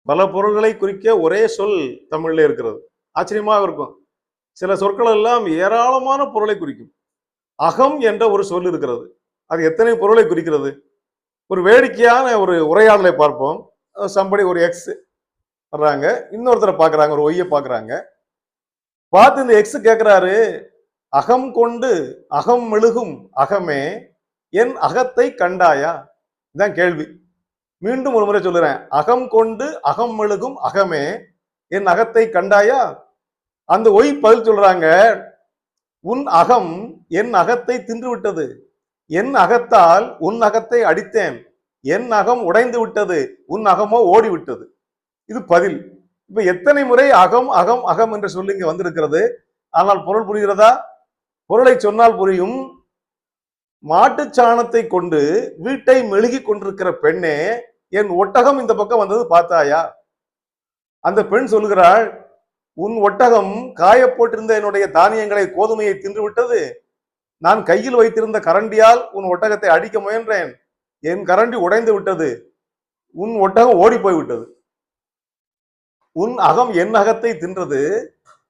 பல பொருள்களை குறிக்க ஒரே சொல் தமிழ்ல இருக்கிறது. ஆச்சரியமாக இருக்கும். சில சொற்கள் எல்லாம் ஏராளமான பொருளை குறிக்கும். அகம் என்ற ஒரு சொல் இருக்கிறது. அது எத்தனை பொருளை குறிக்கிறது? ஒரு வேடிக்கையான ஒரு உரையாடலை பார்ப்போம். சம்படி ஒரு எக்ஸ் வர்றாங்க, இன்னொருத்தரை பார்க்கறாங்க, ஒரு ஒய்ய பார்க்கறாங்க. பார்த்து இந்த எக்ஸ் கேட்கிறாரு, அகம் கொண்டு அகம் மெழுகும் அகமே என் அகத்தை கண்டாயா? இதான் கேள்வி. மீண்டும் ஒரு முறை சொல்லுறேன். அகம் கொண்டு அகம் மெழுகும் அகமே என் அகத்தை கண்டாயா? அந்த ஒய் பதில் சொல்றாங்க, உன் அகம் என் அகத்தை தின்று விட்டது. என் அகத்தால் உன் அகத்தை அடித்தேன். என் அகம் உடைந்து விட்டது, உன் அகமோ ஓடிவிட்டது. இது பதில். இப்ப எத்தனை முறை அகம் அகம் அகம் என்று சொல்லி இங்க வந்திருக்கிறது. ஆனால் பொருள் புரிகிறதா? பொருளை சொன்னால் புரியும். மாட்டுச் சாணத்தை கொண்டு வீட்டை மெழுகி கொண்டிருக்கிற பெண்ணே, என் ஒட்டகம் இந்த பக்கம் வந்தது பார்த்தாயா? அந்த பெண் சொல்கிறாள், உன் ஒட்டகம் காய போட்டிருந்த என்னுடைய தானியங்களை, கோதுமையை தின்று விட்டது. நான் கையில் வைத்திருந்த கரண்டியால் உன் ஒட்டகத்தை அடிக்க முயன்றேன். என் கரண்டி உடைந்து விட்டது. உன் ஒட்டகம் ஓடி போய்விட்டது. உன் அகம் என் அகத்தை தின்றது.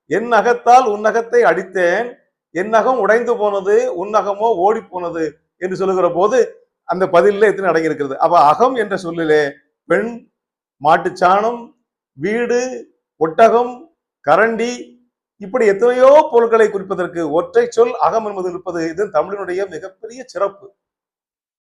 என் அகத்தால் உன் அகத்தை அடித்தேன். என் அகம் உடைந்து போனது, உன் அகமோ ஓடி போனது என்று சொல்லுகிற போது அந்த பதிலில் எத்தனை அடங்கி இருக்கிறது. அப்ப அகம் என்ற சொல்லிலே பெண், மாட்டுச்சாணம், வீடு, ஒட்டகம், கரண்டி, இப்படி எத்தனையோ பொருட்களை குறிப்பதற்கு ஒற்றை சொல் அகம் என்பது இருப்பது இது தமிழினுடைய மிகப்பெரிய சிறப்பு.